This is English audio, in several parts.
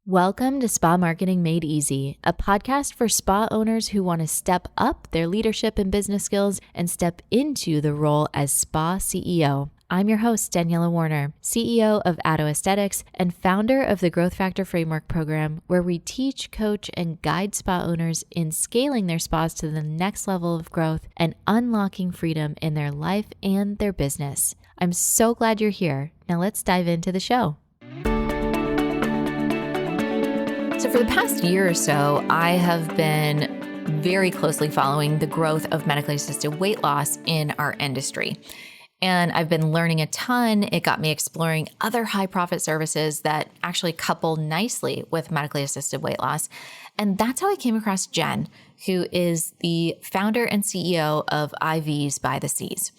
Welcome to Spa Marketing Made Easy, a podcast for spa owners who want to step up their leadership and business skills and step into the role as spa CEO. I'm your host, Daniela Warner, CEO of Atto Aesthetics and founder of the Growth Factor Framework program, where we teach, coach, and guide spa owners in scaling their spas to the next level of growth and unlocking freedom in their life and their business. I'm so glad you're here. Now let's dive into the show. So for the past year or so, I have been very closely following the growth of medically assisted weight loss in our industry. And I've been learning a ton. It got me exploring other high profit services that actually couple nicely with medically assisted weight loss. And that's how I came across Jenn, who is the founder and CEO of IVs by the Seas.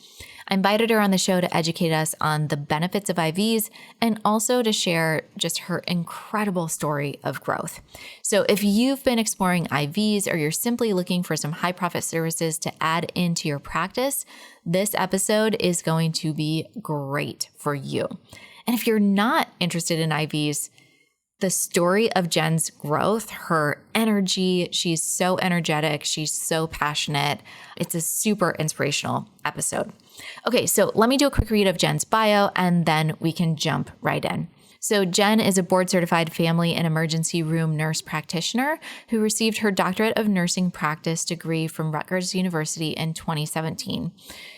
I invited her on the show to educate us on the benefits of IVs and also to share just her incredible story of growth. So if you've been exploring IVs or you're simply looking for some high profit services to add into your practice, this episode is going to be great for you. And if you're not interested in IVs, the story of Jenn's growth, her energy, she's so energetic, she's so passionate. It's a super inspirational episode. Okay, so let me do a quick read of Jenn's bio and then we can jump right in. So Jenn is a board-certified family and emergency room nurse practitioner who received her Doctorate of Nursing Practice degree from Rutgers University in 2017.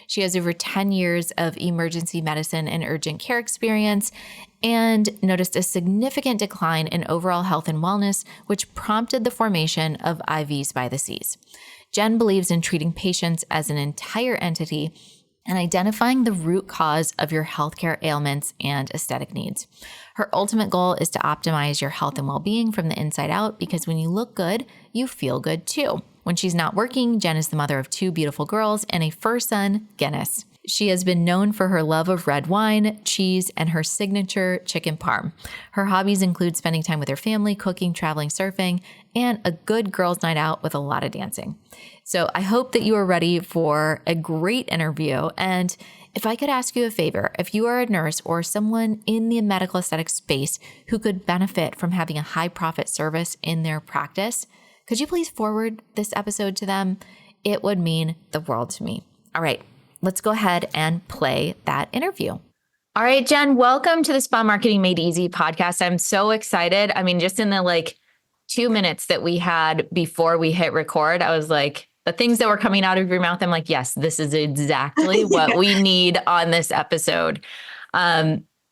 She has over 10 years of emergency medicine and urgent care experience and noticed a significant decline in overall health and wellness, which prompted the formation of IVs by the Seas. Jenn believes in treating patients as an entire entity and identifying the root cause of your healthcare ailments and aesthetic needs. Her ultimate goal is to optimize your health and well-being from the inside out, because when you look good, you feel good too. When she's not working, Jenn is the mother of 2 beautiful girls and a fur son, Guinness. She has been known for her love of red wine, cheese, and her signature chicken parm. Her hobbies include spending time with her family, cooking, traveling, surfing, and a good girls' night out with a lot of dancing. So I hope that you are ready for a great interview. And if I could ask you a favor, if you are a nurse or someone in the medical aesthetic space who could benefit from having a high profit service in their practice, could you please forward this episode to them? It would mean the world to me. All right, let's go ahead and play that interview. All right, Jenn, welcome to the Spa Marketing Made Easy podcast. I'm so excited. I mean, just in the 2 minutes that we had before we hit record, I was like, the things that were coming out of your mouth, I'm like, yes, this is exactly what we need on this episode.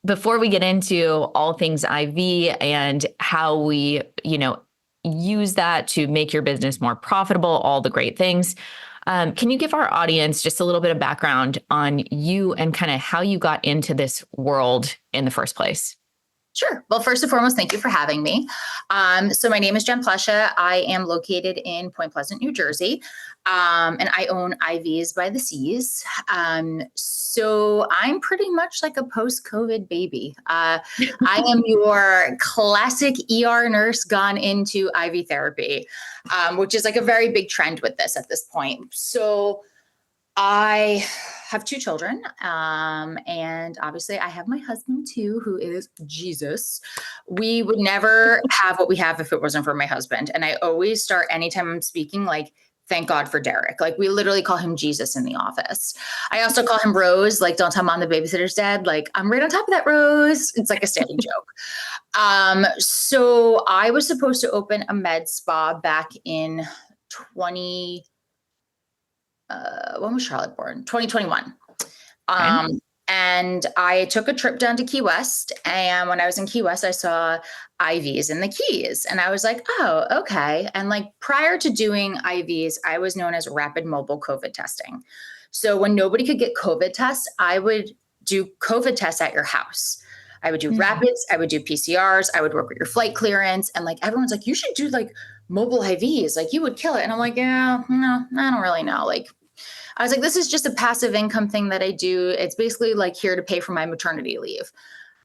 Before we get into all things IV and how we, use that to make your business more profitable, all the great things. Can you give our audience just a little bit of background on you and kind of how you got into this world in the first place? Sure. Well, first and foremost, thank you for having me. So my name is Jenn Plescia. I am located in Point Pleasant, New Jersey, and I own IVs by the Seas. So I'm pretty much like a post-COVID baby. I am your classic ER nurse gone into IV therapy, which is like a very big trend with this at this point. So I have 2 children, and obviously I have my husband too, who is Jesus. We would never have what we have if it wasn't for my husband. And I always start anytime I'm speaking, thank God for Derek. We literally call him Jesus in the office. I also call him Rose. Don't tell mom the babysitter's dead. I'm right on top of that, Rose. It's like a standing joke. So I was supposed to open a med spa back in when was Charlotte born? 2021. And I took a trip down to Key West. And when I was in Key West, I saw IVs in the Keys. And I was like, oh, okay. And prior to doing IVs, I was known as rapid mobile COVID testing. So when nobody could get COVID tests, I would do COVID tests at your house. I would do rapids. I would do PCRs. I would work with your flight clearance. And everyone's like, you should do mobile IVs. You would kill it. And I'm like, yeah, no, I don't really know. I was like, this is just a passive income thing that I do. It's basically here to pay for my maternity leave.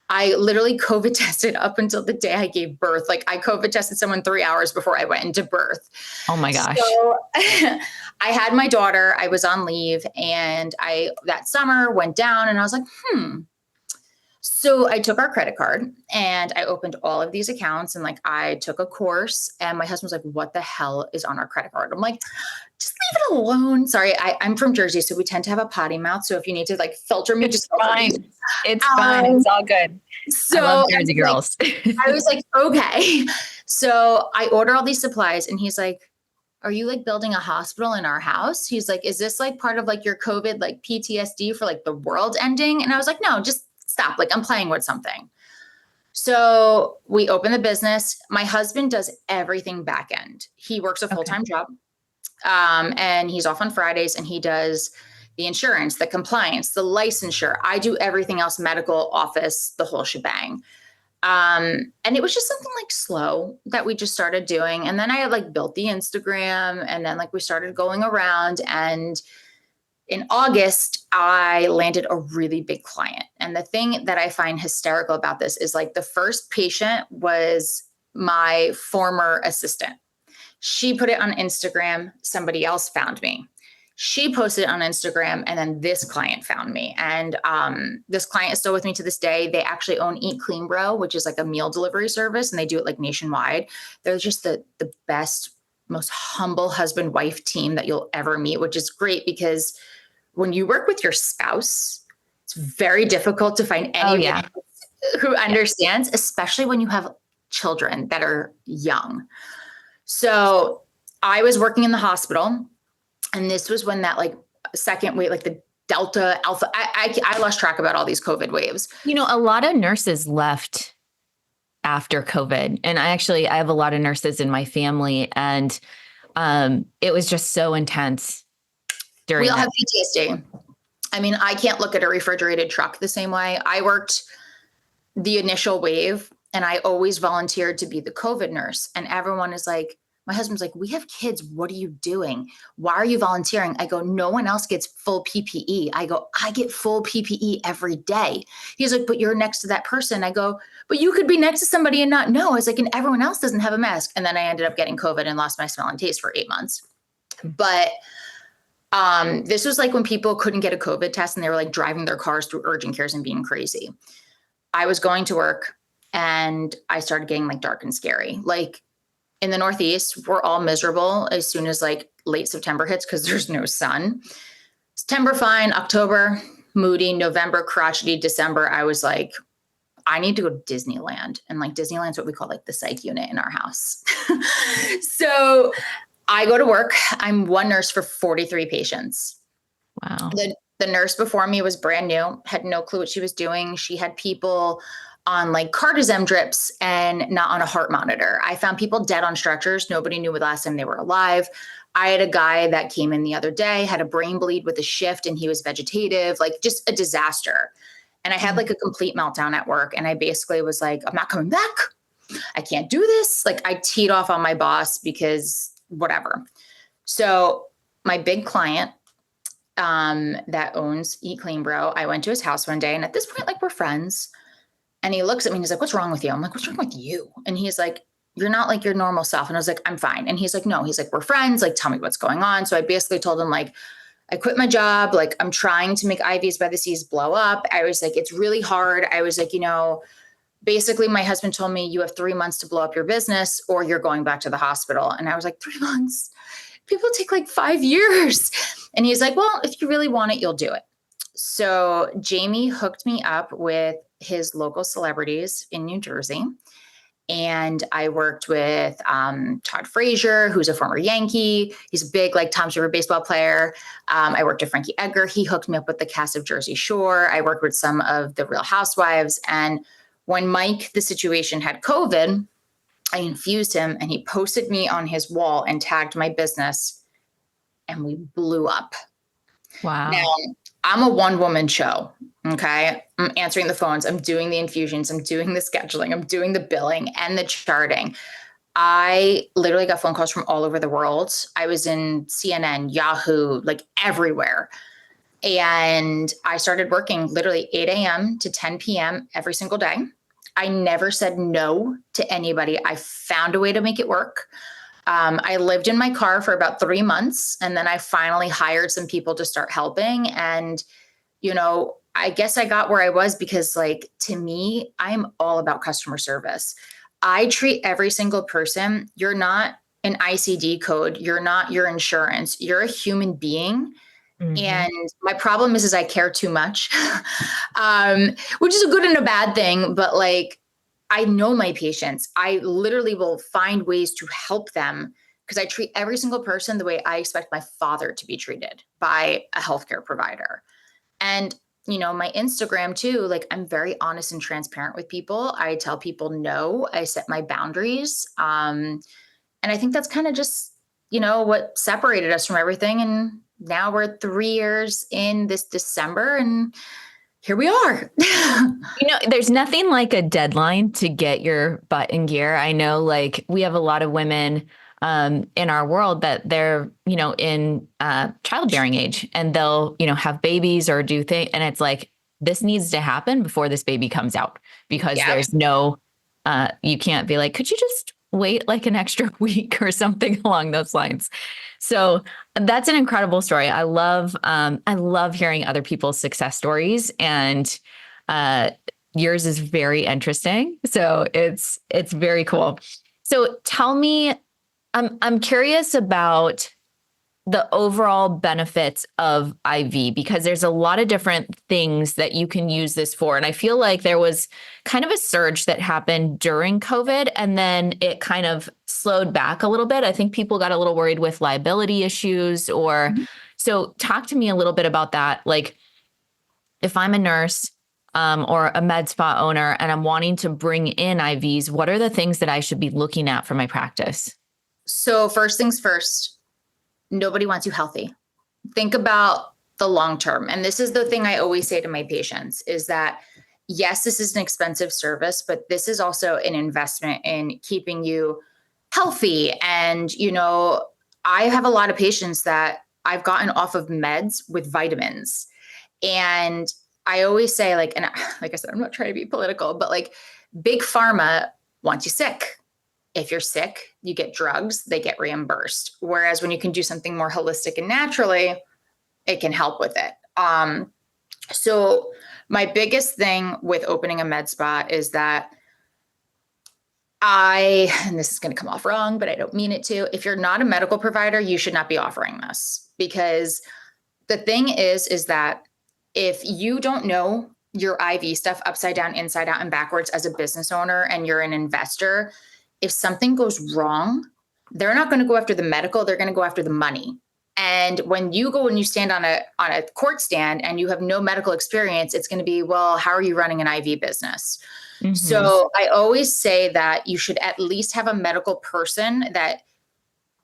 I literally COVID tested up until the day I gave birth. I COVID tested someone 3 hours before I went into birth. Oh my gosh. So I had my daughter, I was on leave, and that summer went down and I was like, So I took our credit card and I opened all of these accounts and like I took a course and my husband was like, what the hell is on our credit card? I'm like, just leave it alone. Sorry, I'm from Jersey, so we tend to have a potty mouth. So if you need to like filter me, It's just filter me. fine. It's fine. It's all good. I love So Jersey girls. I was like, okay. So I order all these supplies and he's like, are you like building a hospital in our house? He's like, is this like part of like your COVID, like PTSD for like the world ending? And I was like, no, just stop. Like I'm playing with something. So we open the business. My husband does everything back end. He works a full-time job. And he's off on Fridays and he does the insurance, the compliance, the licensure. I do everything else, medical, office, the whole shebang. And it was just something like slow that we just started doing. And then I like built the Instagram and then like we started going around. And in August, I landed a really big client. And the thing that I find hysterical about this is like the first patient was my former assistant. She put it on Instagram. Somebody else found me. She posted it on Instagram and then this client found me. And this client is still with me to this day. They actually own Eat Clean Bro, which is like a meal delivery service, and they do it like nationwide. They're just the best, most humble husband-wife team that you'll ever meet, which is great because when you work with your spouse, it's very difficult to find anyone who understands, especially when you have children that are young. So I was working in the hospital. And this was when that like second wave, like the Delta, Alpha, I lost track about all these COVID waves. You know, a lot of nurses left after COVID. And I have a lot of nurses in my family. And it was just so intense during We all have PTSD. I mean, I can't look at a refrigerated truck the same way. I worked the initial wave and I always volunteered to be the COVID nurse. And everyone is like, my husband's like, we have kids. What are you doing? Why are you volunteering? I go, no one else gets full PPE. I go, I get full PPE every day. He's like, but you're next to that person. I go, but you could be next to somebody and not know. I was like, and everyone else doesn't have a mask. And then I ended up getting COVID and lost my smell and taste for 8 months. But this was like when people couldn't get a COVID test and they were like driving their cars through urgent cares and being crazy. I was going to work and I started getting like dark and scary. Like, in the Northeast, we're all miserable as soon as like late September hits because there's no sun. September, fine. October, moody. November, crotchety. December, I was like, I need to go to Disneyland. And like Disneyland's what we call like the psych unit in our house. So I go to work. I'm one nurse for 43 patients. Wow. The nurse before me was brand new, had no clue what she was doing. She had people on like cardizem drips and not on a heart monitor. I found people dead on stretchers. Nobody knew the last time they were alive. I had a guy that came in the other day, had a brain bleed with a shift and he was vegetative, like just a disaster. And I had like a complete meltdown at work. And I basically was like, I'm not coming back. I can't do this. Like I teed off on my boss because whatever. So my big client that owns Eat Clean Bro, I went to his house one day and at this point, like we're friends. And he looks at me and he's like, what's wrong with you? I'm like, what's wrong with you? And he's like, you're not like your normal self. And I was like, I'm fine. And he's like, no, he's like, we're friends. Like, tell me what's going on. So I basically told him like, I quit my job. Like I'm trying to make IVs by the Seas blow up. I was like, it's really hard. I was like, basically my husband told me you have 3 months to blow up your business or you're going back to the hospital. And I was like, 3 months? People take like 5 years. And he's like, well, if you really want it, you'll do it. So Jamie hooked me up with his local celebrities in New Jersey. And I worked with Todd Frazier, who's a former Yankee. He's a big like Tom's River baseball player. I worked with Frankie Edgar. He hooked me up with the cast of Jersey Shore. I worked with some of the Real Housewives. And when Mike, the situation, had COVID, I infused him and he posted me on his wall and tagged my business and we blew up. Wow. Now, I'm a one-woman show, okay? I'm answering the phones. I'm doing the infusions. I'm doing the scheduling. I'm doing the billing and the charting. I literally got phone calls from all over the world. I was in CNN, Yahoo, like everywhere. And I started working literally 8 a.m. to 10 p.m. every single day. I never said no to anybody. I found a way to make it work. I lived in my car for about 3 months and then I finally hired some people to start helping. And, I guess I got where I was because, like, to me, I'm all about customer service. I treat every single person. You're not an ICD code. You're not your insurance. You're a human being. Hmm. And my problem is I care too much, which is a good and a bad thing. But like, I know my patients. I literally will find ways to help them because I treat every single person the way I expect my father to be treated by a healthcare provider. And, my Instagram too, like I'm very honest and transparent with people. I tell people no, I set my boundaries. And I think that's kind of just, what separated us from everything. And now we're 3 years in this December and here we are. There's nothing like a deadline to get your butt in gear. I know, like, we have a lot of women in our world that they're, in childbearing age, and they'll, have babies or do things. And it's like, this needs to happen before this baby comes out, because Yeah. there's no, you can't be like, could you just wait like an extra week or something along those lines? So that's an incredible story. I love hearing other people's success stories, and uh, yours is very interesting. So it's very cool. So tell me, I'm curious about the overall benefits of IV, because there's a lot of different things that you can use this for. And I feel like there was kind of a surge that happened during COVID, and then it kind of slowed back a little bit. I think people got a little worried with liability issues, or so talk to me a little bit about that. Like, if I'm a nurse or a med spa owner and I'm wanting to bring in IVs, what are the things that I should be looking at for my practice? So, first things first, nobody wants you healthy. Think about the long term. And this is the thing I always say to my patients is that yes, this is an expensive service, but this is also an investment in keeping you healthy. And, I have a lot of patients that I've gotten off of meds with vitamins. And I always say, like, and like I said, I'm not trying to be political, but like big pharma wants you sick. If you're sick, you get drugs, they get reimbursed. Whereas when you can do something more holistic and naturally, it can help with it. So my biggest thing with opening a med spa is that and this is going to come off wrong, but I don't mean it to. If you're not a medical provider, you should not be offering this, because the thing is that if you don't know your IV stuff upside down, inside out, and backwards as a business owner and you're an investor, if something goes wrong, they're not going to go after the medical, they're going to go after the money. And when you go and you stand on a court stand and you have no medical experience, it's going to be, well, how are you running an IV business? Mm-hmm. So I always say that you should at least have a medical person that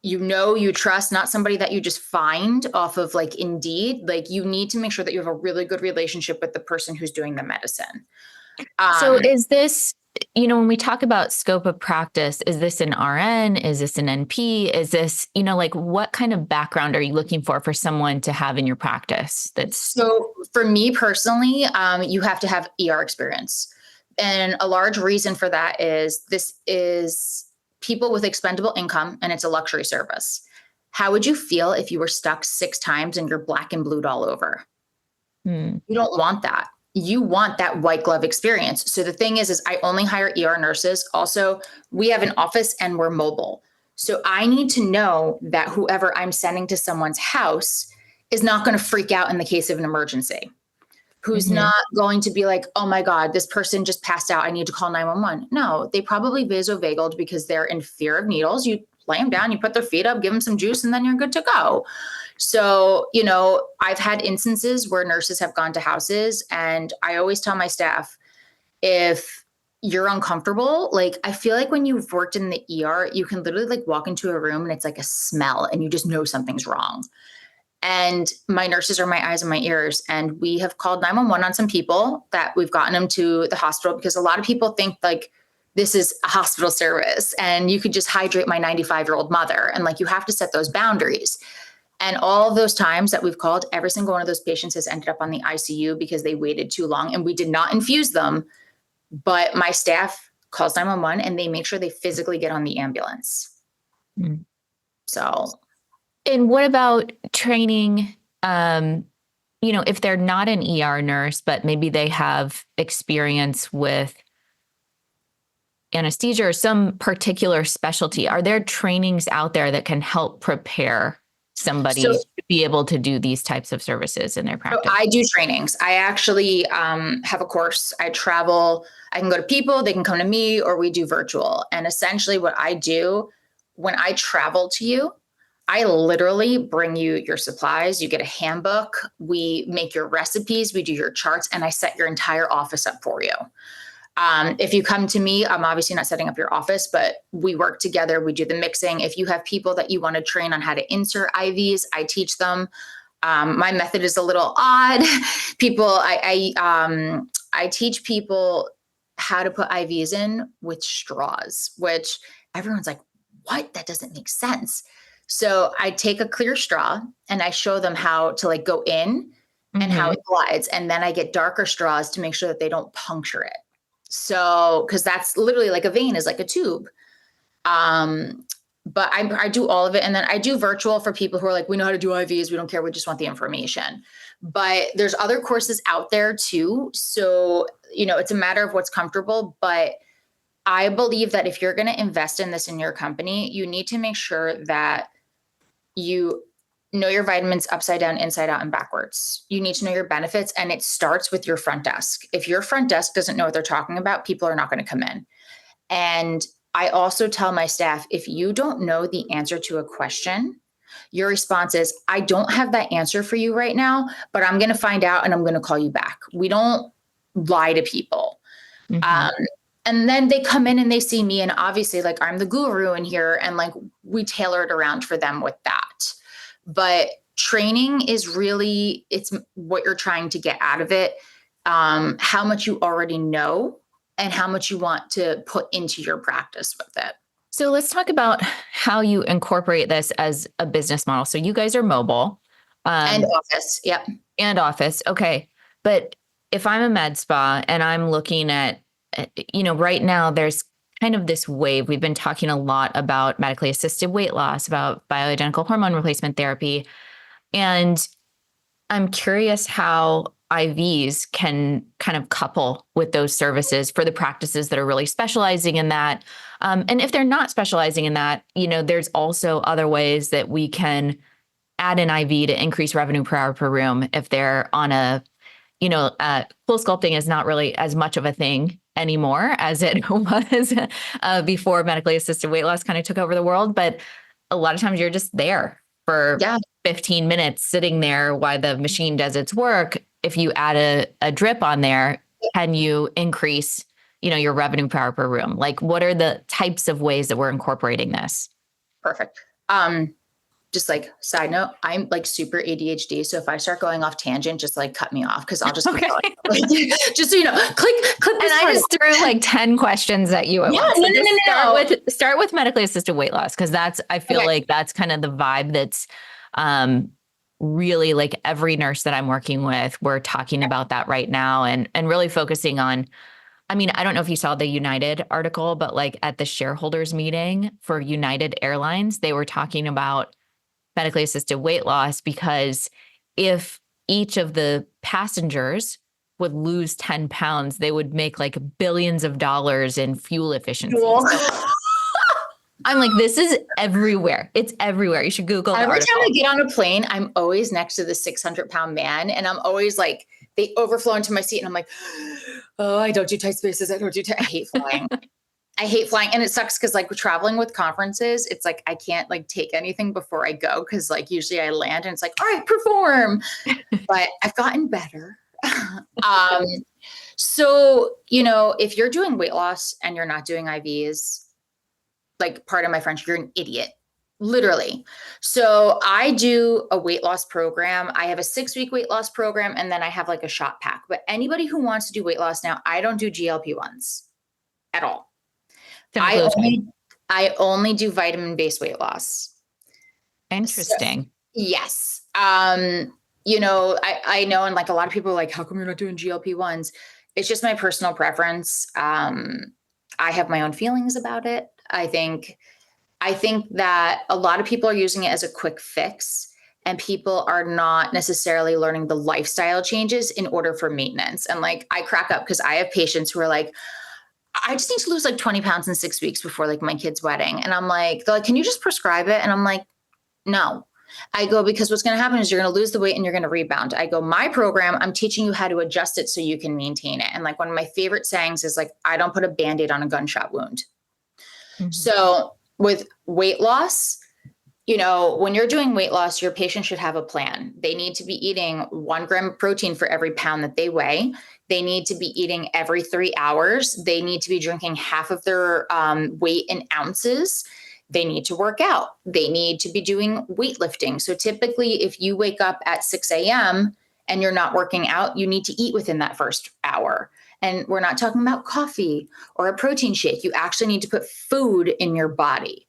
you trust, not somebody that you just find off of like Indeed. Like, you need to make sure that you have a really good relationship with the person who's doing the medicine. So Um, is this, when we talk about scope of practice, is this an RN? Is this an NP? Is this, like, what kind of background are you looking for someone to have in your practice? That's so for me personally, you have to have ER experience. And a large reason for that is this is people with expendable income and it's a luxury service. How would you feel if you were stuck 6 times and you're black and blued all over? hmm. You don't want that. You want that white glove experience. So the thing is I only hire ER nurses. Also, we have an office and we're mobile. So I need to know that whoever I'm sending to someone's house is not going to freak out in the case of an emergency, who's Mm-hmm. not going to be like, oh my God, this person just passed out, I need to call 911. No, they probably vasovagaled because they're in fear of needles. You lay them down, you put their feet up, give them some juice, and then you're good to go. So, I've had instances where nurses have gone to houses, and I always tell my staff, if you're uncomfortable, like, I feel like when you've worked in the ER, you can literally like walk into a room and it's like a smell and you just know something's wrong. And my nurses are my eyes and my ears. And we have called 911 on some people that we've gotten them to the hospital, because a lot of people think like this is a hospital service and you could just hydrate my 95-year-old mother. And like, you have to set those boundaries. And all of those times that we've called, every single one of those patients has ended up on the ICU because they waited too long and we did not infuse them. But my staff calls 911 and they make sure they physically get on the ambulance. So And what about training? if they're not an ER nurse, but maybe they have experience with anesthesia or some particular specialty, are there trainings out there that can help prepare somebody So, to be able to do these types of services in their so practice? I do trainings. I actually have a course. I travel. I can go to people, they can come to me, or we do virtual. And essentially, what I do when I travel to you, I literally bring you your supplies. You get a handbook. We make your recipes. We do your charts, and I set your entire office up for you. If you come to me, I'm obviously not setting up your office, but we work together. We do the mixing. If you have people that you want to train on how to insert IVs, I teach them. My method is a little odd. I teach people how to put IVs in with straws, which everyone's like, what? That doesn't make sense. So I take a clear straw and I show them how to like go in and how it glides. And then I get darker straws to make sure that they don't puncture it. So, because that's literally like a vein is like a tube. Um, but I do all of it. And then I do virtual for people who are like, we know how to do IVs. We don't care. We just want the information. But there's other courses out there too. So, it's a matter of what's comfortable. But I believe that if you're going to invest in this in your company, you need to make sure that you know your vitamins upside down, inside out, and backwards. You need to know your benefits. And it starts with your front desk. If your front desk doesn't know what they're talking about, people are not going to come in. And I also tell my staff, if you don't know the answer to a question, your response is, I don't have that answer for you right now, but I'm going to find out and I'm going to call you back. We don't lie to people. And then they come in and they see me, and obviously like I'm the guru in here, and like we tailor it around for them with that. But training is really, it's what you're trying to get out of it, how much you already know and how much you want to put into your practice with it. So let's talk about how you incorporate this as a business model. So you guys are mobile. And office. Yep. And office. Okay. But if I'm a med spa and I'm looking at, right now there's kind of this wave. We've been talking a lot about medically assisted weight loss, about bioidentical hormone replacement therapy. And I'm curious how IVs can kind of couple with those services for the practices that are really specializing in that. And if they're not specializing in that, there's also other ways that we can add an IV to increase revenue per hour per room if they're on a, full sculpting is not really as much of a thing anymore as it was before medically assisted weight loss kind of took over the world. But a lot of times you're just there for 15 minutes sitting there while the machine does its work. If you add a drip on there, can you increase, your revenue per hour per room? Like, what are the types of ways that we're incorporating this? Perfect. Just like side note, I'm like super ADHD. So if I start going off tangent, just like cut me off because I'll just keep going. Just so you know, click. And I just threw like 10 questions at you at once. No. Start with medically assisted weight loss, because I feel like that's kind of the vibe that's really like every nurse that I'm working with, we're talking about that right now and really focusing on. I mean, I don't know if you saw the United article, but like at the shareholders meeting for United Airlines, they were talking about medically assisted weight loss, because if each of the passengers would lose 10 pounds, they would make like billions of dollars in fuel efficiency. I'm like, this is everywhere. It's everywhere. You should Google the Every article. time I get on a plane, I'm always next to the 600-pound man. And I'm always like, they overflow into my seat. And I'm like, oh, I don't do tight spaces. I hate flying. I hate flying. And it sucks because like traveling with conferences, it's like I can't like take anything before I go, because like usually I land and it's like, all right, perform. But I've gotten better. So, if you're doing weight loss and you're not doing IVs, like, pardon my French, you're an idiot. Literally. So I do a weight loss program. I have a 6-week weight loss program, and then I have like a shot pack. But anybody who wants to do weight loss now, I don't do GLP-1s at all. I only do vitamin-based weight loss. Interesting. So, yes. I know, and like a lot of people are like, how come you're not doing GLP-1s? It's just my personal preference. I have my own feelings about it. I think that a lot of people are using it as a quick fix. and people are not necessarily learning the lifestyle changes in order for maintenance. And like, I crack up because I have patients who are like, I just need to lose like 20 pounds in 6 weeks before like my kid's wedding. And I'm like, they're like, can you just prescribe it? And I'm like, no. I go, because what's going to happen is you're going to lose the weight and you're going to rebound. I go, my program, I'm teaching you how to adjust it so you can maintain it. And like, one of my favorite sayings is like, I don't put a Band-Aid on a gunshot wound. Mm-hmm. So with weight loss, when you're doing weight loss, your patient should have a plan. They need to be eating 1 gram of protein for every pound that they weigh. They need to be eating every 3 hours. They need to be drinking half of their weight in ounces. They need to work out. They need to be doing weightlifting. So typically, if you wake up at 6 a.m. and you're not working out, you need to eat within that first hour. And we're not talking about coffee or a protein shake. You actually need to put food in your body.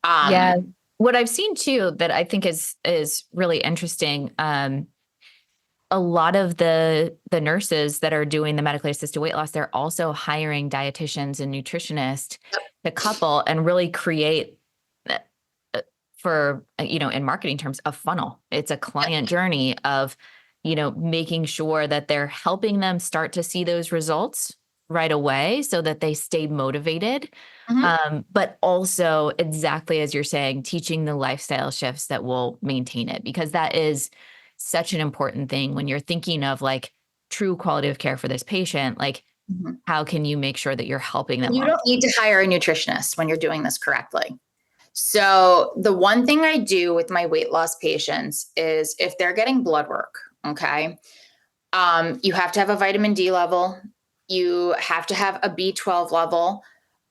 Yeah. What I've seen too that I think is really interesting, a lot of the nurses that are doing the medically assisted weight loss, they're also hiring dietitians and nutritionists to couple and really create for, in marketing terms, a funnel. It's a client journey of, making sure that they're helping them start to see those results right away so that they stay motivated. Mm-hmm. But also, exactly as you're saying, teaching the lifestyle shifts that will maintain it, because that is such an important thing when you're thinking of like true quality of care for this patient. Like, mm-hmm. How can you make sure that you're helping them? You don't need to hire a nutritionist when you're doing this correctly. So the one thing I do with my weight loss patients is if they're getting blood work, okay, you have to have a vitamin D level. You have to have a B12 level.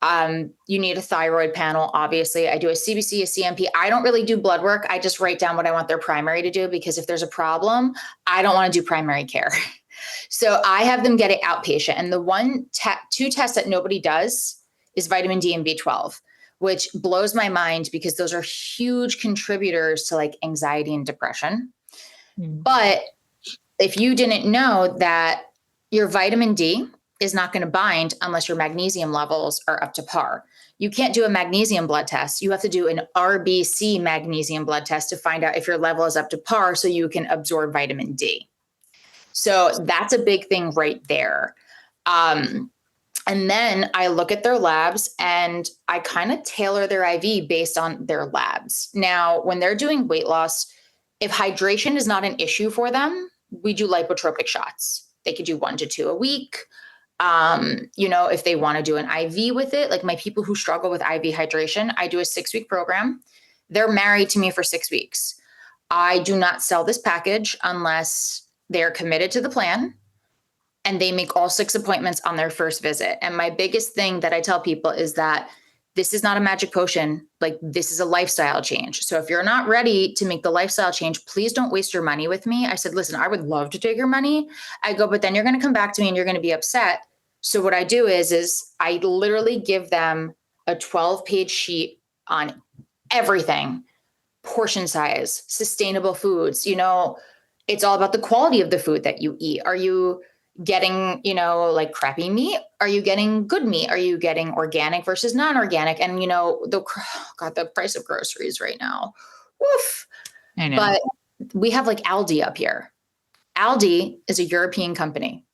You need a thyroid panel. Obviously, I do a CBC, a CMP. I don't really do blood work. I just write down what I want their primary to do, because if there's a problem, I don't want to do primary care. So I have them get it outpatient. And the two tests that nobody does is vitamin D and B12, which blows my mind because those are huge contributors to like anxiety and depression. Mm. But if you didn't know that your vitamin D is not going to bind unless your magnesium levels are up to par. You can't do a magnesium blood test. You have to do an RBC magnesium blood test to find out if your level is up to par so you can absorb vitamin D. So that's a big thing right there. And then I look at their labs and I kind of tailor their IV based on their labs. Now, when they're doing weight loss, if hydration is not an issue for them, we do lipotropic shots. They could do 1 to 2 a week. If they want to do an IV with it, like my people who struggle with IV hydration, I do a 6-week program. They're married to me for 6 weeks. I do not sell this package unless they're committed to the plan and they make all 6 appointments on their first visit. And my biggest thing that I tell people is that this is not a magic potion. Like, this is a lifestyle change. So if you're not ready to make the lifestyle change, please don't waste your money with me. I said, listen, I would love to take your money. I go, but then you're going to come back to me and you're going to be upset. So what I do is I literally give them a 12-page sheet on everything: portion size, sustainable foods. It's all about the quality of the food that you eat. Are you getting, like crappy meat? Are you getting good meat? Are you getting organic versus non-organic? And, the price of groceries right now. Woof. I know. But we have like Aldi up here. Aldi is a European company.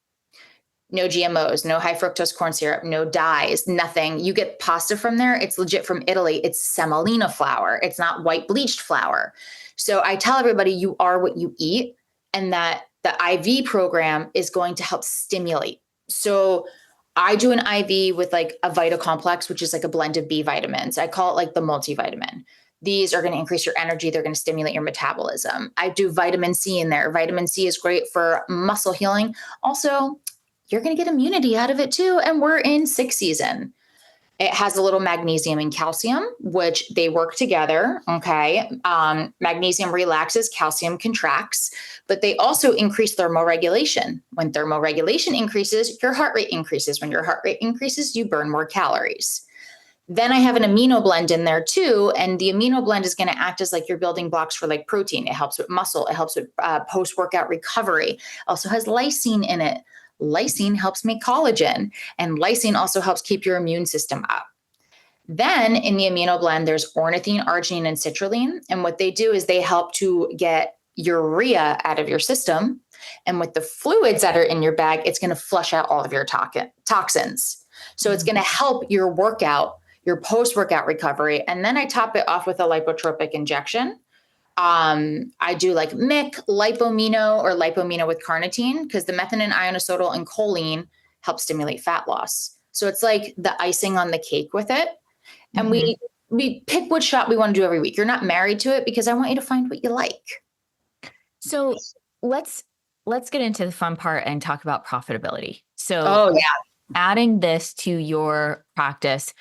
No GMOs, no high fructose corn syrup, no dyes, nothing. You get pasta from there. It's legit from Italy. It's semolina flour. It's not white bleached flour. So I tell everybody, you are what you eat, and that the IV program is going to help stimulate. So I do an IV with like a Vita Complex, which is like a blend of B vitamins. I call it like the multivitamin. These are going to increase your energy. They're going to stimulate your metabolism. I do vitamin C in there. Vitamin C is great for muscle healing. Also, you're going to get immunity out of it too. And we're in 6 season. It has a little magnesium and calcium, which they work together. Okay. Magnesium relaxes, calcium contracts, but they also increase thermoregulation. When thermoregulation increases, your heart rate increases. When your heart rate increases, you burn more calories. Then I have an amino blend in there too. And the amino blend is going to act as like your building blocks for like protein. It helps with muscle. It helps with post-workout recovery. Also has lysine in it. Lysine helps make collagen, and lysine also helps keep your immune system up. Then in the amino blend, there's ornithine, arginine, and citrulline. And what they do is they help to get urea out of your system. And with the fluids that are in your bag, it's going to flush out all of your toxins. So it's going to help your workout, your post-workout recovery. And then I top it off with a lipotropic injection. I do like MIC, lipomino, or lipomino with carnitine, because the methionine, ionositol, and choline help stimulate fat loss. So it's like the icing on the cake with it. And we pick which shot we want to do every week. You're not married to it, because I want you to find what you like. So let's get into the fun part and talk about profitability. So adding this to your practice,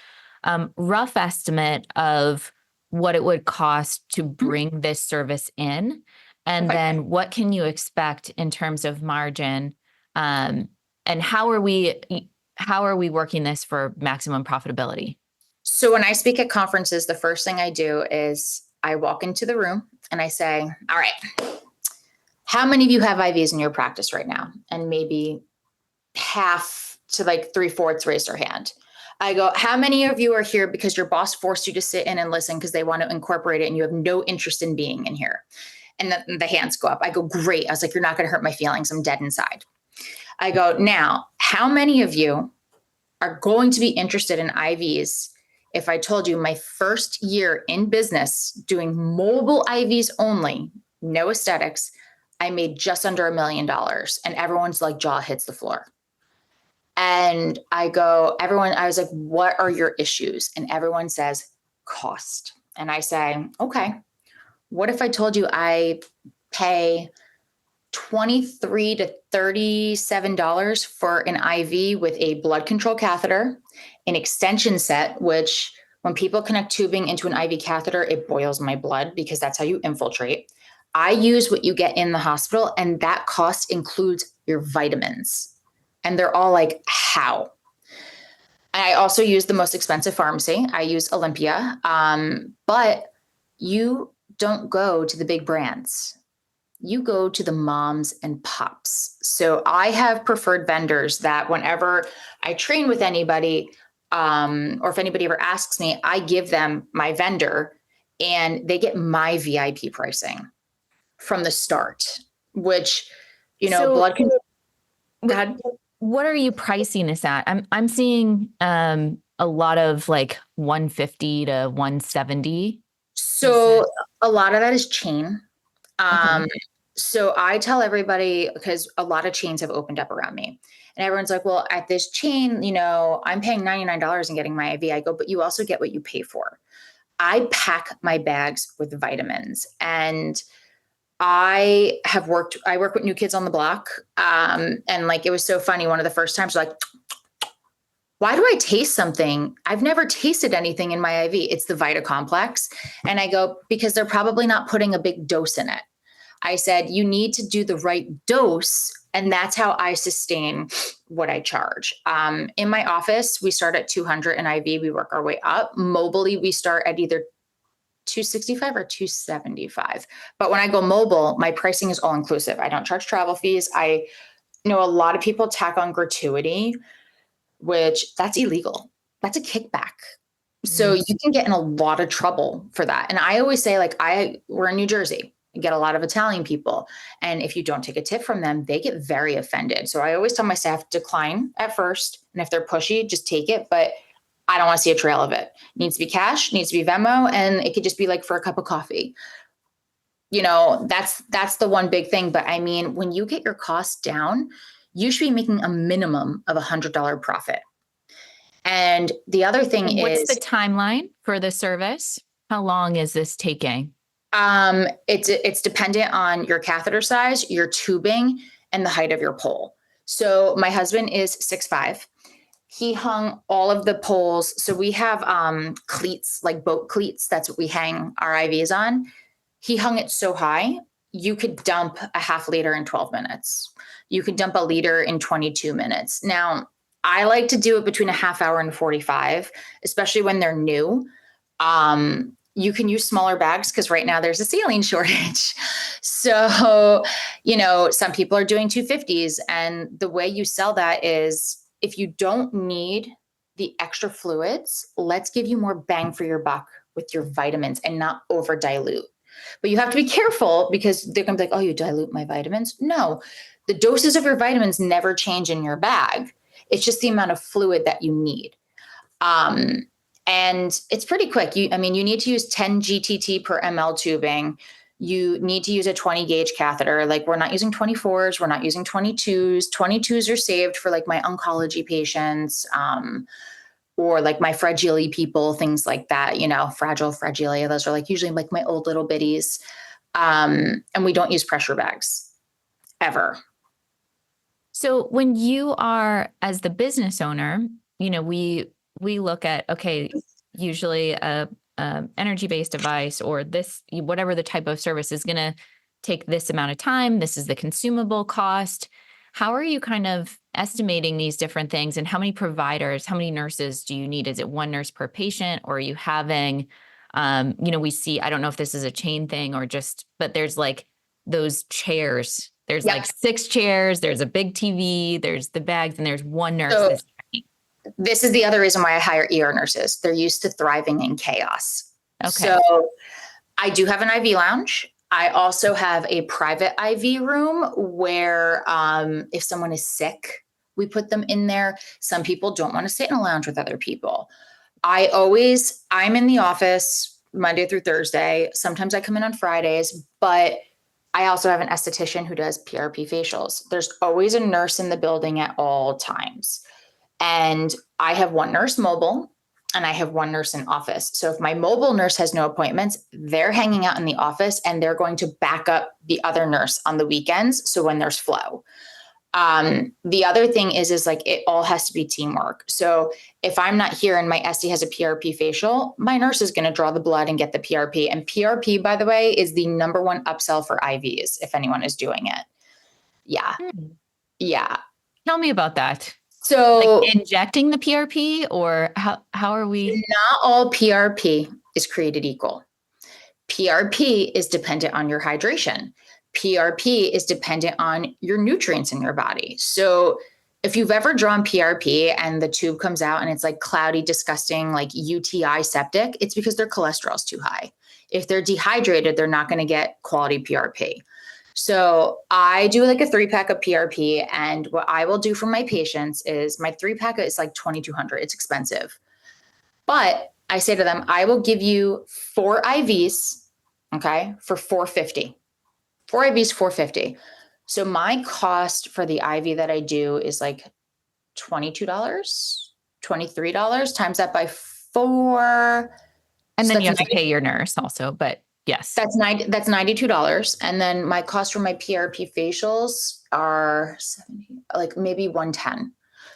rough estimate of what it would cost to bring this service in, and then what can you expect in terms of margin, and how are we working this for maximum profitability? So when I speak at conferences, the first thing I do is I walk into the room and I say, all right, how many of you have IVs in your practice right now? And maybe half to like 3/4 raise their hand. I go, how many of you are here because your boss forced you to sit in and listen because they want to incorporate it and you have no interest in being in here? And the hands go up. I go, great. I was like, you're not going to hurt my feelings. I'm dead inside. I go, now, how many of you are going to be interested in IVs if I told you my first year in business doing mobile IVs only, no aesthetics, I made just under $1 million, and everyone's like jaw hits the floor. And I go, I was like, what are your issues? And everyone says cost. And I say, okay, what if I told you I pay $23 to $37 for an IV with a blood control catheter, an extension set, which when people connect tubing into an IV catheter, it boils my blood because that's how you infiltrate. I use what you get in the hospital, and that cost includes your vitamins. And they're all like, how? I also use the most expensive pharmacy. I use Olympia, but you don't go to the big brands. You go to the moms and pops. So I have preferred vendors that whenever I train with anybody, or if anybody ever asks me, I give them my vendor and they get my VIP pricing from the start, which, blood can. What are you pricing this at? I'm seeing a lot of like 150 to 170. So a lot of that is chain. So I tell everybody, because a lot of chains have opened up around me, and everyone's like, well, at this chain, I'm paying $99 and getting my IV. I go, but you also get what you pay for. I pack my bags with vitamins, and I work with New Kids on the Block. And like, it was so funny. One of the first times, like, why do I taste something? I've never tasted anything in my IV. It's the Vita Complex. And I go, because they're probably not putting a big dose in it. I said, you need to do the right dose. And that's how I sustain what I charge. In my office, we start at 200 an IV. We work our way up. Mobily, we start at either 265 or 275. But when I go mobile, my pricing is all inclusive. I don't charge travel fees. I know a lot of people tack on gratuity, which that's illegal. That's a kickback. So you can get in a lot of trouble for that. And I always say, like, we're in New Jersey. I get a lot of Italian people. And if you don't take a tip from them, they get very offended. So I always tell my staff, decline at first. And if they're pushy, just take it. But I don't want to see a trail of it. It needs to be cash, needs to be Venmo, and it could just be like for a cup of coffee. That's the one big thing. But I mean, when you get your costs down, you should be making a minimum of $100 profit. And the other thing is, what's the timeline for the service? How long is this taking? It's dependent on your catheter size, your tubing, and the height of your pole. So my husband is 6'5". He hung all of the poles. So we have cleats, like boat cleats. That's what we hang our IVs on. He hung it so high, you could dump a half liter in 12 minutes. You could dump a liter in 22 minutes. Now, I like to do it between a half hour and 45, especially when they're new. You can use smaller bags because right now there's a saline shortage. So, some people are doing 250s. And the way you sell that is, if you don't need the extra fluids, let's give you more bang for your buck with your vitamins and not over dilute. But you have to be careful because they're going to be like, oh, you dilute my vitamins. No, the doses of your vitamins never change in your bag. It's just the amount of fluid that you need. And it's pretty quick. You need to use 10 GTT per ml tubing. You need to use a 20 gauge catheter. Like, we're not using 24s. We're not using 22s. 22s are saved for like my oncology patients, or like my fragile people, things like that, fragilia. Those are like usually like my old little bitties. And we don't use pressure bags ever. So when you are, as the business owner, we look at, okay, usually a energy-based device or this, whatever the type of service is going to take this amount of time. This is the consumable cost. How are you kind of estimating these different things, and how many providers, how many nurses do you need? Is it one nurse per patient, or are you having, we see, I don't know if this is a chain thing or just, but there's like those chairs. There's like 6 chairs, there's a big TV, there's the bags, and there's one nurse. So this is the other reason why I hire ER nurses. They're used to thriving in chaos. Okay. So I do have an IV lounge. I also have a private IV room where if someone is sick, we put them in there. Some people don't want to sit in a lounge with other people. I'm in the office Monday through Thursday. Sometimes I come in on Fridays, but I also have an esthetician who does PRP facials. There's always a nurse in the building at all times. And I have one nurse mobile and I have one nurse in office. So if my mobile nurse has no appointments, they're hanging out in the office and they're going to back up the other nurse on the weekends. So when there's flow. The other thing is like, it all has to be teamwork. So if I'm not here and my SD has a PRP facial, my nurse is going to draw the blood and get the PRP. And PRP, by the way, is the number one upsell for IVs if anyone is doing it. Yeah. Yeah. Tell me about that. So like injecting the PRP, or how are we? Not all PRP is created equal. PRP is dependent on your hydration. PRP is dependent on your nutrients in your body. So if you've ever drawn PRP and the tube comes out and it's like cloudy, disgusting, like UTI septic, it's because their cholesterol is too high. If they're dehydrated, they're not going to get quality PRP. So I do like a 3-pack of PRP. And what I will do for my patients is my 3-pack is like $2,200. It's expensive. But I say to them, I will give you 4 IVs, okay, for $450. 4 IVs, $450. So my cost for the IV that I do is like $22, $23, times that by 4. And then you have to pay your nurse also, but yes. That's $92. And then my cost for my PRP facials are like maybe $110.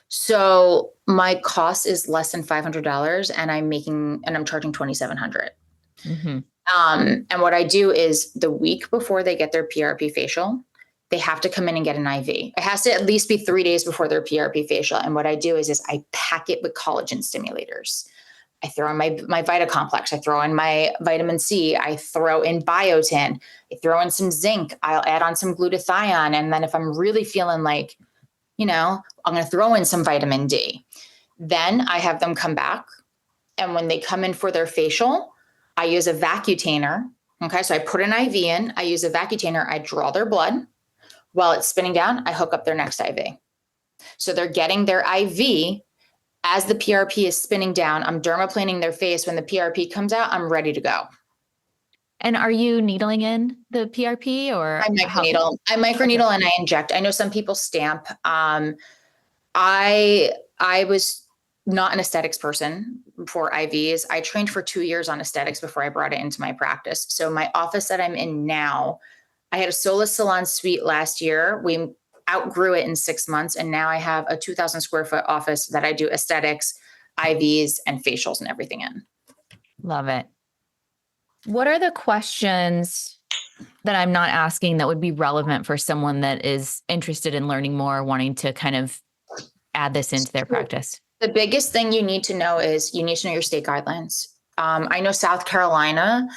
So my cost is less than $500 and I'm charging $2,700. Mm-hmm. And what I do is the week before they get their PRP facial, they have to come in and get an IV. It has to at least be 3 days before their PRP facial. And what I do is I pack it with collagen stimulators. I throw in my Vita Complex. I throw in my vitamin C. I throw in biotin. I throw in some zinc. I'll add on some glutathione. And then if I'm really feeling like, I'm going to throw in some vitamin D. Then I have them come back. And when they come in for their facial, I use a vacutainer. Okay. So I put an IV in, I use a vacutainer. I draw their blood. While it's spinning down, I hook up their next IV. So they're getting their IV as the PRP is spinning down. I'm dermaplaning their face. When the PRP comes out, I'm ready to go. And are you needling in the PRP or? I microneedle and I inject. I know some people stamp. I was not an aesthetics person for IVs. I trained for 2 years on aesthetics before I brought it into my practice. So my office that I'm in now, I had a Solis Salon suite last year. We outgrew it in 6 months. And now I have a 2,000 square foot office that I do aesthetics, IVs, and facials and everything in. Love it. What are the questions that I'm not asking that would be relevant for someone that is interested in learning more, wanting to kind of add this into their practice? The biggest thing you need to know is you need to know your state guidelines. I know South Carolina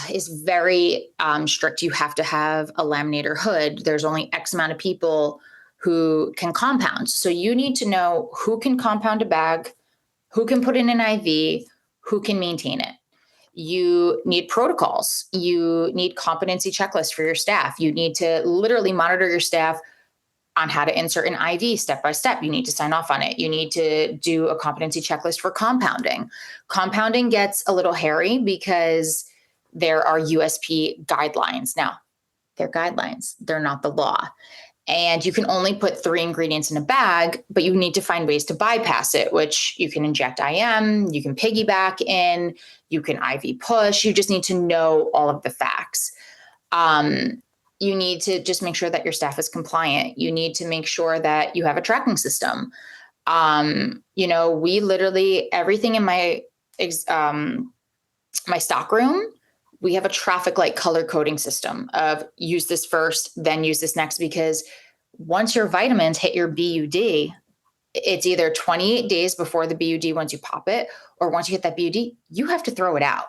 is very strict. You have to have a laminator hood. There's only X amount of people who can compound. So you need to know who can compound a bag, who can put in an IV, who can maintain it. You need protocols. You need competency checklists for your staff. You need to literally monitor your staff on how to insert an IV step by step. You need to sign off on it. You need to do a competency checklist for compounding. Compounding gets a little hairy because there are USP guidelines. Now, they're guidelines, they're not the law. And you can only put 3 ingredients in a bag, but you need to find ways to bypass it, which you can inject IM, you can piggyback in, you can IV push. You just need to know all of the facts. You need to just make sure that your staff is compliant. You need to make sure that you have a tracking system. We literally, everything in my stock room, we have a traffic light color coding system of use this first, then use this next, because once your vitamins hit your BUD, it's either 28 days before the BUD once you pop it, or once you hit that BUD, you have to throw it out.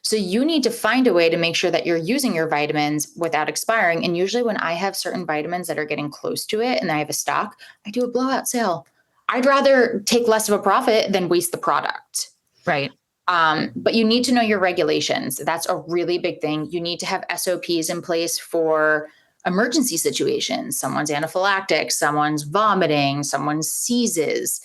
So you need to find a way to make sure that you're using your vitamins without expiring. And usually when I have certain vitamins that are getting close to it and I have a stock, I do a blowout sale. I'd rather take less of a profit than waste the product. Right. But you need to know your regulations. That's a really big thing. You need to have SOPs in place for emergency situations. Someone's anaphylactic, someone's vomiting, someone seizes.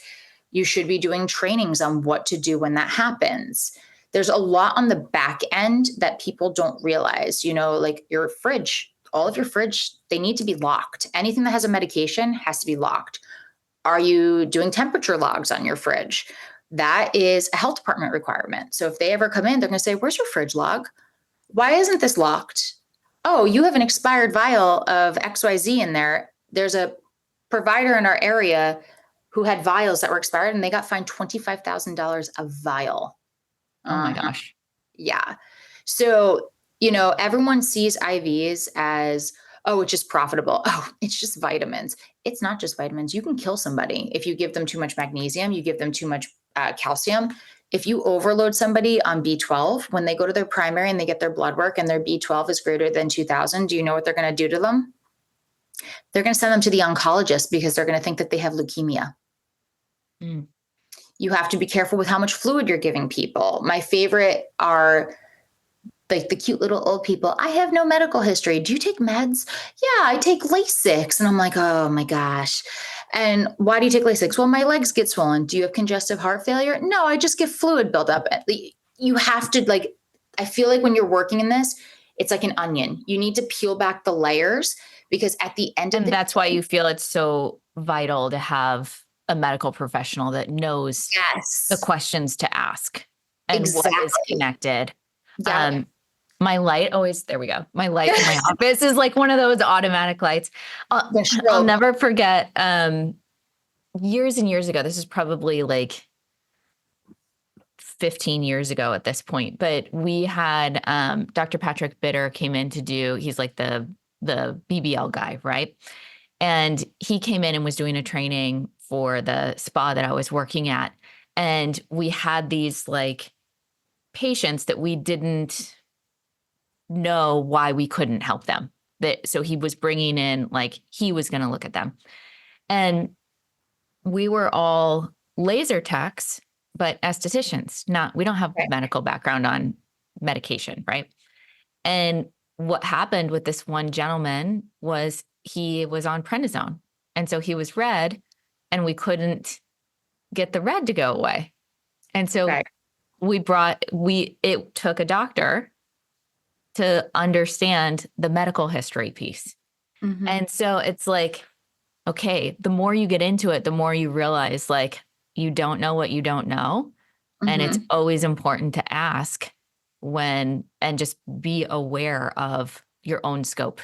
You should be doing trainings on what to do when that happens. There's a lot on the back end that people don't realize, like your fridge, all of your fridge, they need to be locked. Anything that has a medication has to be locked. Are you doing temperature logs on your fridge? That is a health department requirement. So if they ever come in, they're going to say, where's your fridge log? Why isn't this locked? Oh, you have an expired vial of XYZ in there. There's a provider in our area who had vials that were expired and they got fined $25,000 a vial. Oh my gosh. Yeah. So, everyone sees IVs as, oh, it's just profitable. Oh, it's just vitamins. It's not just vitamins. You can kill somebody if you give them too much magnesium, you give them too much calcium. If you overload somebody on B12, when they go to their primary and they get their blood work and their B12 is greater than 2000, do you know what they're going to do to them? They're going to send them to the oncologist because they're going to think that they have leukemia. Mm. You have to be careful with how much fluid you're giving people. My favorite are like the cute little old people. I have no medical history. Do you take meds? Yeah, I take Lasix. And I'm like, oh my gosh. And why do you take Lasix? Well, my legs get swollen. Do you have congestive heart failure? No, I just get fluid buildup. You have to I feel like when you're working in this, it's like an onion. You need to peel back the layers because at the end of that's why you feel it's so vital to have a medical professional that knows the questions to ask and what is connected. Yeah. My light there we go. My light in my office is like one of those automatic lights. I'll never forget years and years ago. This is probably like 15 years ago at this point, but we had Dr. Patrick Bitter came in to do, he's like the BBL guy, right? And he came in and was doing a training for the spa that I was working at. And we had these like patients that we didn't know why we couldn't help them. So he was bringing in, like, he was going to look at them. And we were all laser techs, but estheticians, we don't have medical background on medication, right? And what happened with this one gentleman was he was on prednisone. And so he was red and we couldn't get the red to go away. And so it took a doctor to understand the medical history piece. Mm-hmm. And so it's like, okay, the more you get into it, the more you realize like you don't know what you don't know. Mm-hmm. And it's always important to ask and just be aware of your own scope.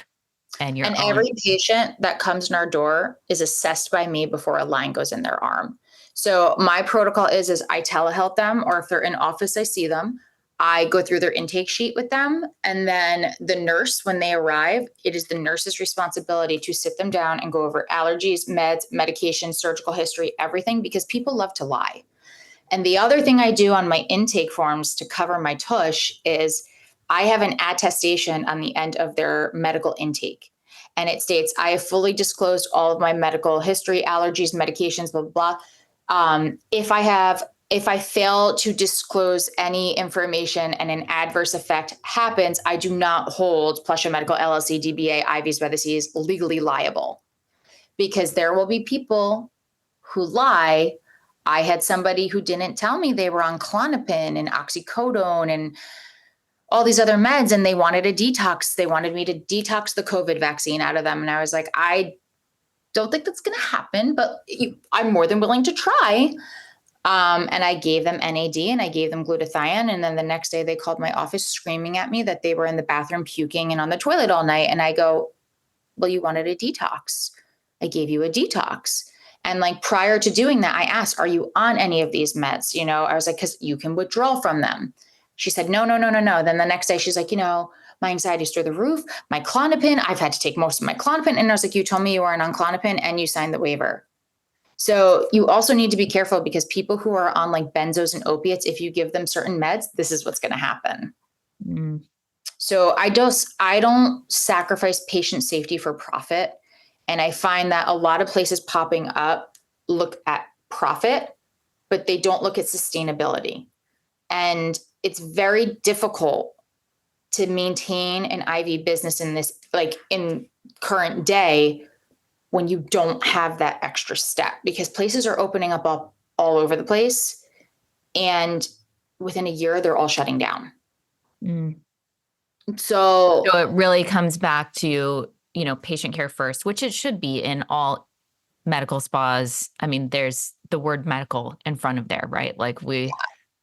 And every patient that comes in our door is assessed by me before a line goes in their arm. So my protocol is I telehealth them, or if they're in office, I see them. I go through their intake sheet with them. And then the nurse, when they arrive, it is the nurse's responsibility to sit them down and go over allergies, meds, medication, surgical history, everything, because people love to lie. And the other thing I do on my intake forms to cover my tush is I have an attestation on the end of their medical intake. And it states, I have fully disclosed all of my medical history, allergies, medications, blah, blah, blah. If I fail to disclose any information and an adverse effect happens, I do not hold Plescia Medical LLC, DBA, IVs by the Seas legally liable, because there will be people who lie. I had somebody who didn't tell me they were on Klonopin and oxycodone and all these other meds, and they wanted a detox. They wanted me to detox the COVID vaccine out of them. And I was like, I don't think that's going to happen, but I'm more than willing to try. And I gave them NAD and I gave them glutathione. And then the next day they called my office screaming at me that they were in the bathroom puking and on the toilet all night. And I go, well, you wanted a detox. I gave you a detox. And like prior to doing that, I asked, are you on any of these meds? You know, I was like, because you can withdraw from them. She said, no. Then the next day she's like, my anxiety's through the roof. My Klonopin, I've had to take most of my Klonopin. And I was like, you told me you weren't on Klonopin and you signed the waiver. So you also need to be careful, because people who are on like benzos and opiates, if you give them certain meds, this is what's going to happen. Mm. So I don't sacrifice patient safety for profit. And I find that a lot of places popping up look at profit, but they don't look at sustainability. And it's very difficult to maintain an IV business in this, like in current day, when you don't have that extra step, because places are opening up all over the place. And within a year, they're all shutting down. Mm. So it really comes back to, patient care first, which it should be in all medical spas. I mean, there's the word medical in front of there, right? Like and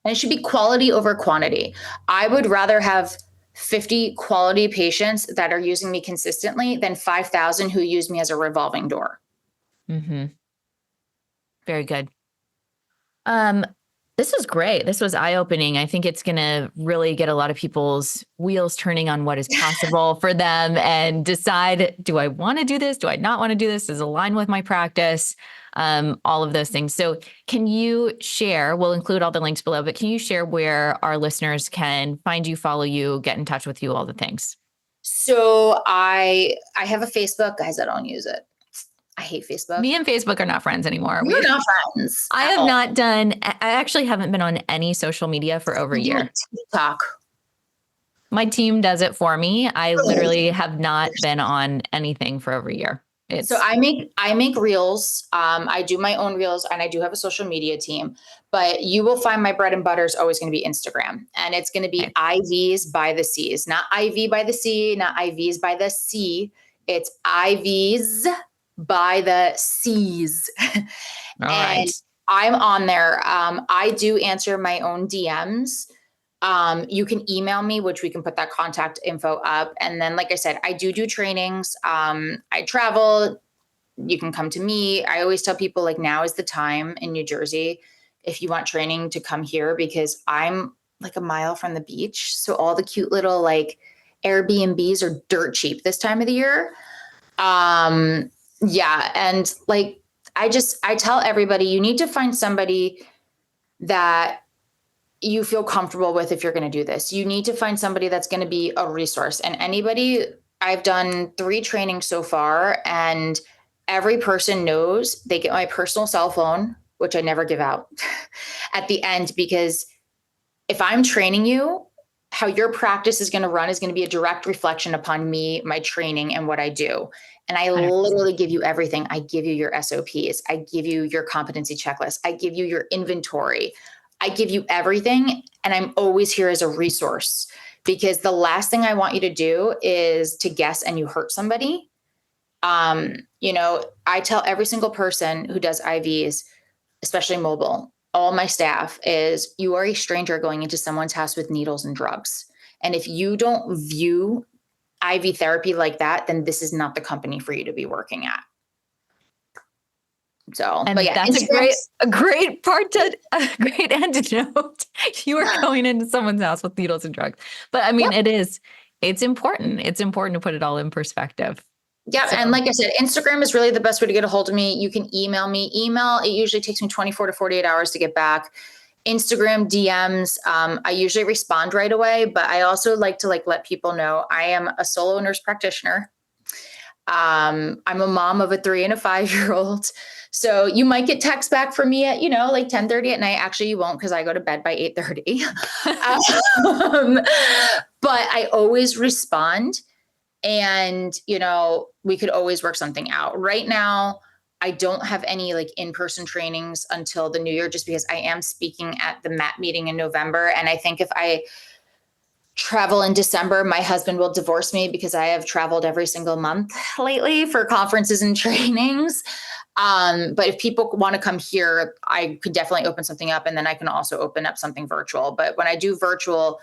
it should be quality over quantity. I would rather have 50 quality patients that are using me consistently than 5,000 who use me as a revolving door. Mm-hmm. Very good. This was great. This was eye-opening. I think it's going to really get a lot of people's wheels turning on what is possible for them and decide, do I want to do this? Do I not want to do this? Does it align with my practice? All of those things. So can you share, we'll include all the links below, but can you share where our listeners can find you, follow you, get in touch with you, all the things? So I have a Facebook. Guys, I don't use it. I hate Facebook. Me and Facebook are not friends anymore. We're not friends. I actually haven't been on any social media for over a year. TikTok. My team does it for me. I literally have not been on anything for over a year. So I make reels. I do my own reels, and I do have a social media team, but you will find my bread and butter is always going to be Instagram, and it's going to be IVs by the Seas, not IV by the sea, not IVs by the sea. It's IVs by the Seas. All right. I'm on there. I do answer my own DMs. You can email me, which we can put that contact info up. And then, like I said, I do trainings. I travel. You can come to me. I always tell people, like, now is the time in New Jersey, if you want training, to come here, because I'm like a mile from the beach. So all the cute little like Airbnbs are dirt cheap this time of the year. Yeah. And like, I tell everybody, you need to find somebody that you feel comfortable with. If you're going to do this, you need to find somebody that's going to be a resource. And I've done 3 trainings so far, and every person knows they get my personal cell phone, which I never give out at the end, because if I'm training you, how your practice is going to run is going to be a direct reflection upon me, my training, and what I do. And I literally give you everything. I give you your SOPs. I give you your competency checklist. I give you your inventory. I give you everything. And I'm always here as a resource, because the last thing I want you to do is to guess and you hurt somebody. I tell every single person who does IVs, especially mobile, all my staff, is you are a stranger going into someone's house with needles and drugs. And if you don't view IV therapy like that, then this is not the company for you to be working at. So, and that's a great end to note. You are going into someone's house with needles and drugs. But I mean, it's important. It's important to put it all in perspective. Yeah. So. And like I said, Instagram is really the best way to get a hold of me. You can email me. It usually takes me 24 to 48 hours to get back. Instagram DMs, I usually respond right away, but I also like to let people know I am a solo nurse practitioner. I'm a mom of a 3 and a 5-year-old. So you might get texts back from me at, like 10:30 at night. Actually, you won't, because I go to bed by 8:30. But I always respond, and, we could always work something out. Right now, I don't have any in-person trainings until the new year, just because I am speaking at the MAT meeting in November. And I think if I travel in December, my husband will divorce me, because I have traveled every single month lately for conferences and trainings. But if people want to come here, I could definitely open something up, and then I can also open up something virtual. But when I do virtual,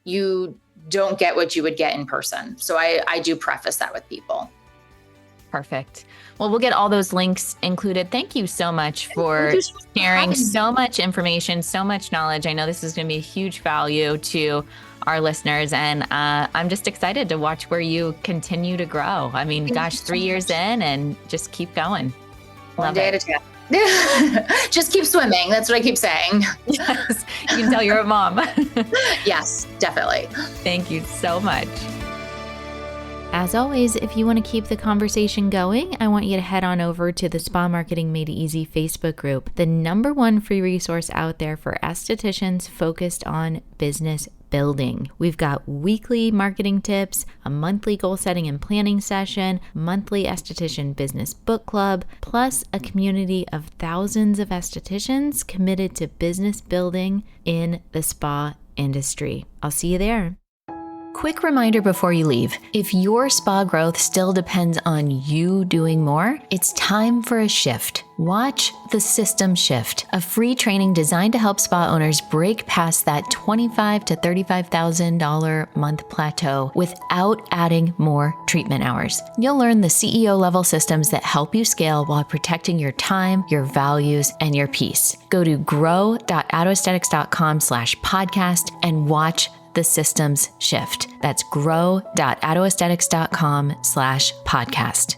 you don't get what you would get in person. So I do preface that with people. Perfect. Well, we'll get all those links included. Thank you so much for sharing so much information, so much knowledge. I know this is going to be a huge value to our listeners, and I'm just excited to watch where you continue to grow. I mean, gosh, 3 years in, and just keep going. One day at a time. Just keep swimming. That's what I keep saying. Yes, you can tell you're a mom. Yes, definitely. Thank you so much. As always, if you want to keep the conversation going, I want you to head on over to the Spa Marketing Made Easy Facebook group, the #1 free resource out there for estheticians focused on business building. We've got weekly marketing tips, a monthly goal setting and planning session, monthly esthetician business book club, plus a community of thousands of estheticians committed to business building in the spa industry. I'll see you there. Quick reminder before you leave, if your spa growth still depends on you doing more, it's time for a shift. Watch The System Shift, a free training designed to help spa owners break past that $25,000 to $35,000 month plateau without adding more treatment hours. You'll learn the CEO level systems that help you scale while protecting your time, your values, and your peace. Go to grow.attoaesthetics.com/podcast and watch The Systems Shift. That's grow.attoaesthetics.com/podcast.